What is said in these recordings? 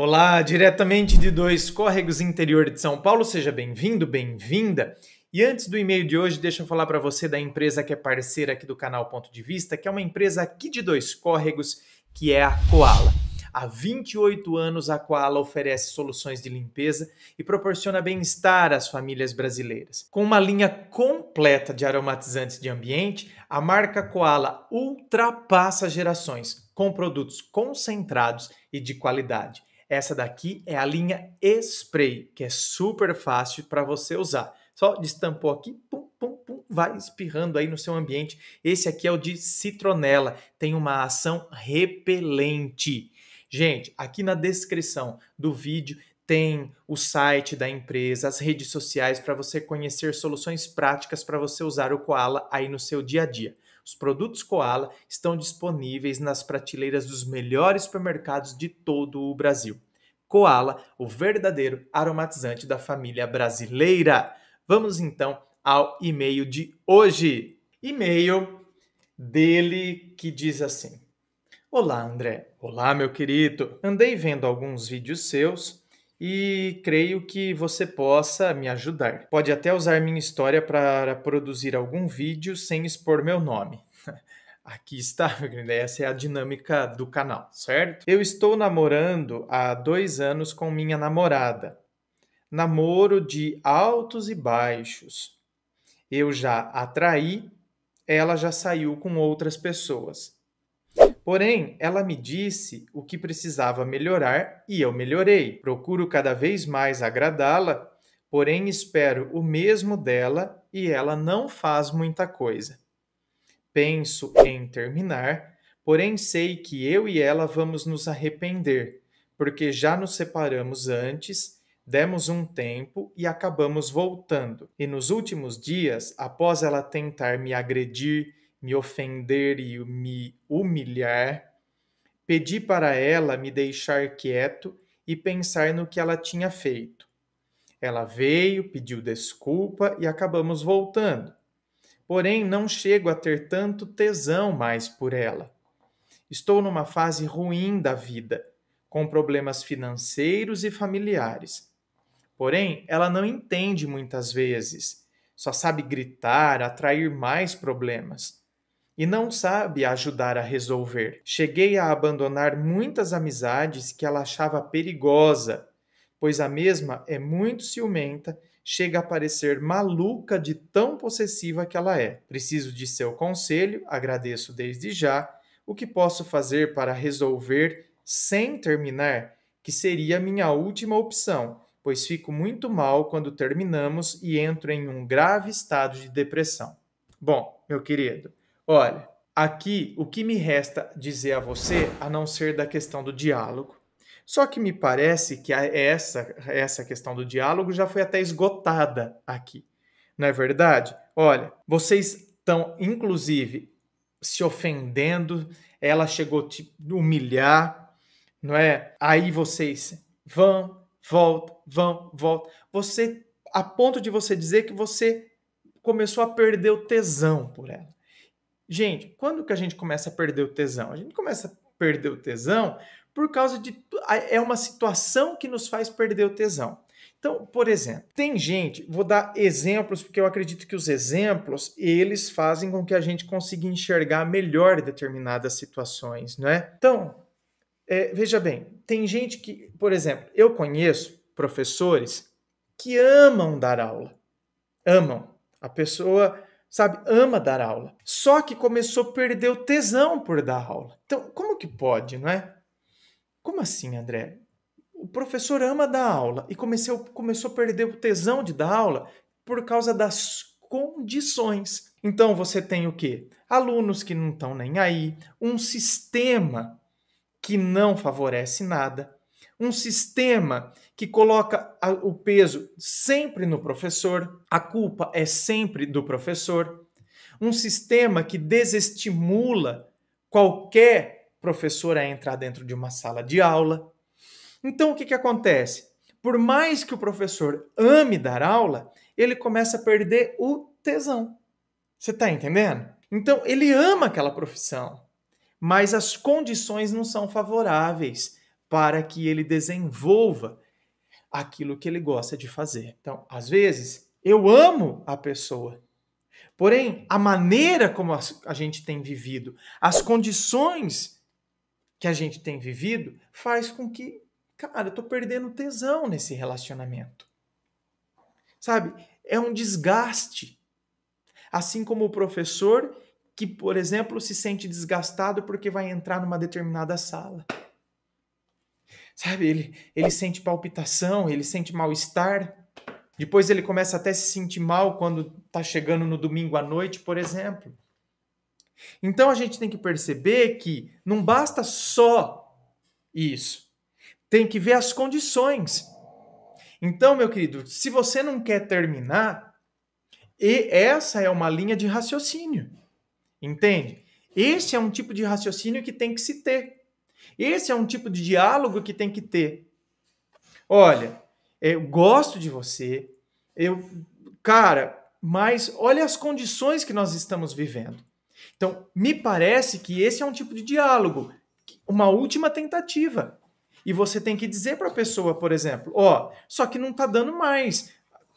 Olá, diretamente de Dois Córregos, interior de São Paulo, seja bem-vindo, bem-vinda. E antes do e-mail de hoje, deixa eu falar para você da empresa que é parceira aqui do canal Ponto de Vista, que é uma empresa aqui de Dois Córregos, que é a Koala. Há 28 anos, a Koala oferece soluções de limpeza e proporciona bem-estar às famílias brasileiras. Com uma linha completa de aromatizantes de ambiente, a marca Koala ultrapassa gerações, com produtos concentrados e de qualidade. Essa daqui é a linha Spray, que é super fácil para você usar. Só destampou aqui, pum, pum, pum, vai espirrando aí no seu ambiente. Esse aqui é o de citronela, tem uma ação repelente. Gente, aqui na descrição do vídeo tem o site da empresa, as redes sociais para você conhecer soluções práticas para você usar o Koala aí no seu dia a dia. Os produtos Koala estão disponíveis nas prateleiras dos melhores supermercados de todo o Brasil. Koala, o verdadeiro aromatizante da família brasileira. Vamos então ao e-mail de hoje. E-mail dele que diz assim: Olá, André. Olá, meu querido. Andei vendo alguns vídeos seus e creio que você possa me ajudar. Pode até usar minha história para produzir algum vídeo sem expor meu nome. Aqui está, meu querido. Essa é a dinâmica do canal, certo? Eu estou namorando há 2 anos com minha namorada. Namoro de altos e baixos. Eu já a traí, ela já saiu com outras pessoas. Porém, ela me disse o que precisava melhorar e eu melhorei. Procuro cada vez mais agradá-la, porém espero o mesmo dela e ela não faz muita coisa. Penso em terminar, porém sei que eu e ela vamos nos arrepender, porque já nos separamos antes, demos um tempo e acabamos voltando. E nos últimos dias, após ela tentar me agredir, me ofender e me humilhar, pedi para ela me deixar quieto e pensar no que ela tinha feito. Ela veio, pediu desculpa e acabamos voltando. Porém, não chego a ter tanto tesão mais por ela. Estou numa fase ruim da vida, com problemas financeiros e familiares. Porém, ela não entende muitas vezes, só sabe gritar, atrair mais problemas e não sabe ajudar a resolver. Cheguei a abandonar muitas amizades que ela achava perigosa, pois a mesma é muito ciumenta, chega a parecer maluca de tão possessiva que ela é. Preciso de seu conselho, agradeço desde já. O que posso fazer para resolver sem terminar, que seria a minha última opção, pois fico muito mal quando terminamos e entro em um grave estado de depressão. Bom, meu querido, olha, aqui o que me resta dizer a você, a não ser da questão do diálogo. Só que me parece que essa questão do diálogo já foi até esgotada aqui. Não é verdade? Olha, vocês estão, inclusive, se ofendendo, ela chegou a te humilhar, não é? Aí vocês vão, voltam. Você, a ponto de você dizer que você começou a perder o tesão por ela. Gente, quando que a gente começa a perder o tesão? A gente começa a perder o tesão por causa de... É uma situação que nos faz perder o tesão. Então, por exemplo, tem gente... Vou dar exemplos, porque eu acredito que os exemplos, eles fazem com que a gente consiga enxergar melhor determinadas situações, não é? Então, veja bem, tem gente que... Por exemplo, eu conheço professores que amam dar aula. Amam. A pessoa, sabe, ama dar aula. Só que começou a perder o tesão por dar aula. Então, como que pode, não é? Como assim, André? O professor ama dar aula e começou a perder o tesão de dar aula por causa das condições. Então, você tem o quê? Alunos que não estão nem aí, um sistema que não favorece nada, um sistema que coloca o peso sempre no professor, a culpa é sempre do professor, um sistema que desestimula qualquer professor a entrar dentro de uma sala de aula. Então, o que acontece? Por mais que o professor ame dar aula, ele começa a perder o tesão. Você está entendendo? Então, ele ama aquela profissão, mas as condições não são favoráveis para que ele desenvolva aquilo que ele gosta de fazer. Então, às vezes, eu amo a pessoa, porém, a maneira como a gente tem vivido, as condições que a gente tem vivido, faz com que, cara, eu tô perdendo tesão nesse relacionamento. Sabe? É um desgaste. Assim como o professor que, por exemplo, se sente desgastado porque vai entrar numa determinada sala. Sabe? Ele sente palpitação, ele sente mal-estar. Depois ele começa até a se sentir mal quando está chegando no domingo à noite, por exemplo. Então a gente tem que perceber que não basta só isso. Tem que ver as condições. Então, meu querido, se você não quer terminar, e essa é uma linha de raciocínio. Entende? Esse é um tipo de raciocínio que tem que se ter. Esse é um tipo de diálogo que tem que ter. Olha, eu gosto de você, cara, mas olha as condições que nós estamos vivendo. Então, me parece que esse é um tipo de diálogo, uma última tentativa. E você tem que dizer para a pessoa, por exemplo, só que não está dando mais.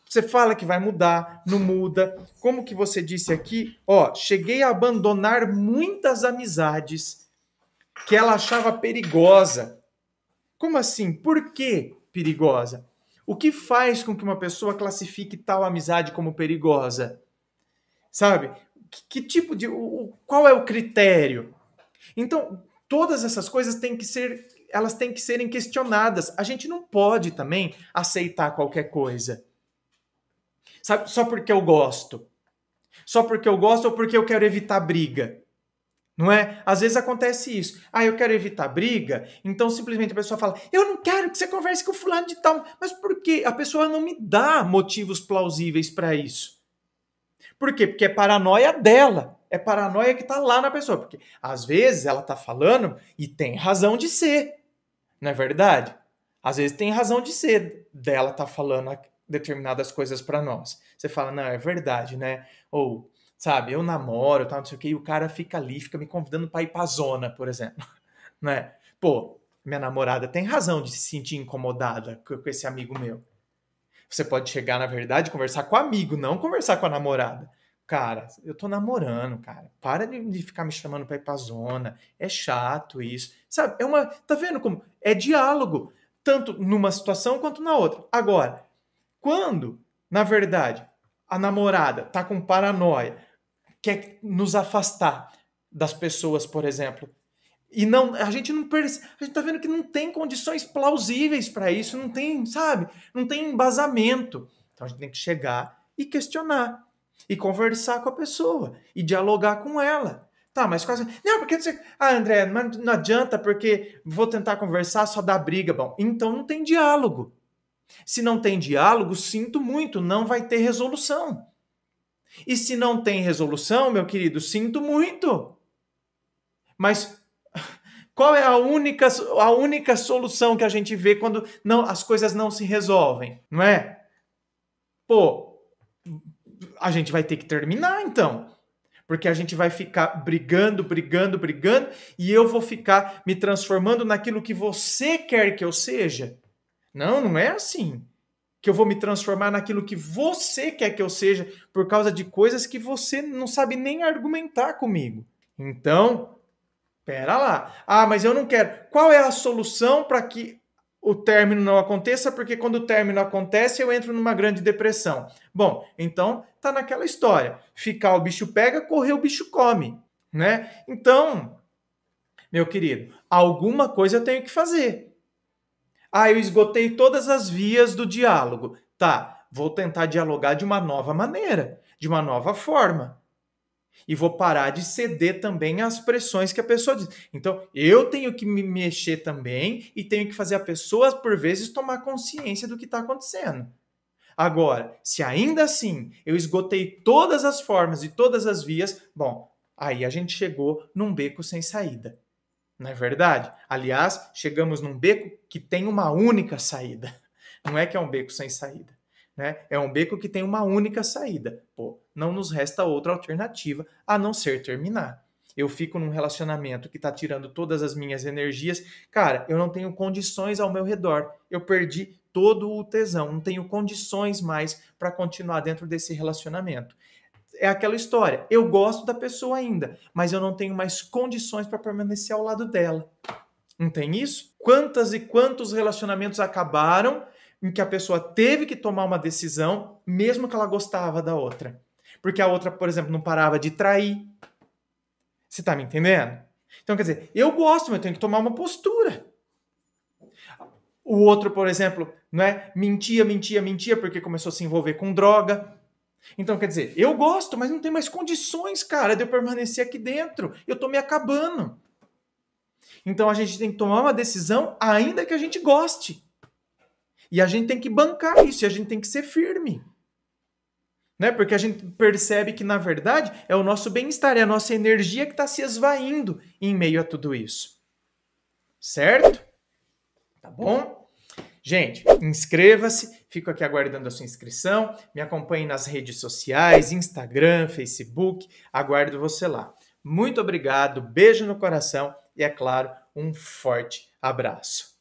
Você fala que vai mudar, não muda. Como que você disse aqui, cheguei a abandonar muitas amizades que ela achava perigosa. Como assim? Por que perigosa? O que faz com que uma pessoa classifique tal amizade como perigosa? Sabe? Que tipo de... qual é o critério? Então, todas essas coisas elas têm que serem questionadas. A gente não pode também aceitar qualquer coisa. Sabe? Só porque eu gosto. Só porque eu gosto ou porque eu quero evitar briga. Não é? Às vezes acontece isso. Eu quero evitar briga, então simplesmente a pessoa fala, eu não quero que você converse com o fulano de tal. Mas por quê? A pessoa não me dá motivos plausíveis para isso. Por quê? Porque é paranoia dela. É paranoia que está lá na pessoa. Porque às vezes ela está falando e tem razão de ser. Não é verdade? Às vezes tem razão de ser dela estar falando determinadas coisas para nós. Você fala, não, é verdade, né? Ou, sabe, eu namoro, tal, não sei o quê, e o cara fica ali, fica me convidando para ir pra zona, por exemplo. Né? Pô, minha namorada tem razão de se sentir incomodada com esse amigo meu. Você pode chegar, na verdade, conversar com o amigo, não conversar com a namorada. Cara, eu tô namorando, cara. Para de ficar me chamando pra ir pra zona. É chato isso. Sabe, tá vendo como? É diálogo. Tanto numa situação quanto na outra. Agora, quando, na verdade, a namorada tá com paranoia, quer nos afastar das pessoas, por exemplo, e a gente não percebe, a gente tá vendo que não tem condições plausíveis para isso, não tem, sabe? Não tem embasamento. Então a gente tem que chegar e questionar e conversar com a pessoa e dialogar com ela. Tá, mas quase. Não, porque você. André, não adianta porque vou tentar conversar, só dá briga. Bom, então não tem diálogo. Se não tem diálogo, sinto muito, não vai ter resolução. E se não tem resolução, meu querido, sinto muito. Mas qual é a única solução que a gente vê quando as coisas não se resolvem, não é? Pô, a gente vai ter que terminar então. Porque a gente vai ficar brigando, e eu vou ficar me transformando naquilo que você quer que eu seja. Não é assim. Que eu vou me transformar naquilo que você quer que eu seja por causa de coisas que você não sabe nem argumentar comigo. Então, pera lá. Mas eu não quero. Qual é a solução para que o término não aconteça? Porque quando o término acontece, eu entro numa grande depressão. Bom, então tá naquela história. Ficar o bicho pega, correr o bicho come, né? Então, meu querido, alguma coisa eu tenho que fazer. Eu esgotei todas as vias do diálogo. Tá, vou tentar dialogar de uma nova maneira, de uma nova forma. E vou parar de ceder também às pressões que a pessoa diz. Então, eu tenho que me mexer também e tenho que fazer a pessoa, por vezes, tomar consciência do que está acontecendo. Agora, se ainda assim eu esgotei todas as formas e todas as vias, bom, aí a gente chegou num beco sem saída. Não é verdade? Aliás, chegamos num beco que tem uma única saída. Não é que é um beco sem saída. Né? É um beco que tem uma única saída. Pô, não nos resta outra alternativa a não ser terminar. eu fico num relacionamento que está tirando todas as minhas energias, cara, eu não tenho condições ao meu redor. Eu perdi todo o tesão, não tenho condições mais para continuar dentro desse relacionamento. É aquela história, eu gosto da pessoa ainda, mas eu não tenho mais condições para permanecer ao lado dela. Não tem isso? Quantas e quantos relacionamentos acabaram em que a pessoa teve que tomar uma decisão, mesmo que ela gostava da outra? Porque a outra, por exemplo, não parava de trair. Você tá me entendendo? Então, quer dizer, eu gosto, mas eu tenho que tomar uma postura. O outro, por exemplo, não é? Mentia, porque começou a se envolver com droga. Então, quer dizer, eu gosto, mas não tem mais condições, cara, de eu permanecer aqui dentro. Eu tô me acabando. Então, a gente tem que tomar uma decisão, ainda que a gente goste. E a gente tem que bancar isso, e a gente tem que ser firme. Né? Porque a gente percebe que, na verdade, é o nosso bem-estar, é a nossa energia que está se esvaindo em meio a tudo isso. Certo? Tá bom? Gente, inscreva-se, fico aqui aguardando a sua inscrição, me acompanhe nas redes sociais, Instagram, Facebook, aguardo você lá. Muito obrigado, beijo no coração e, é claro, um forte abraço.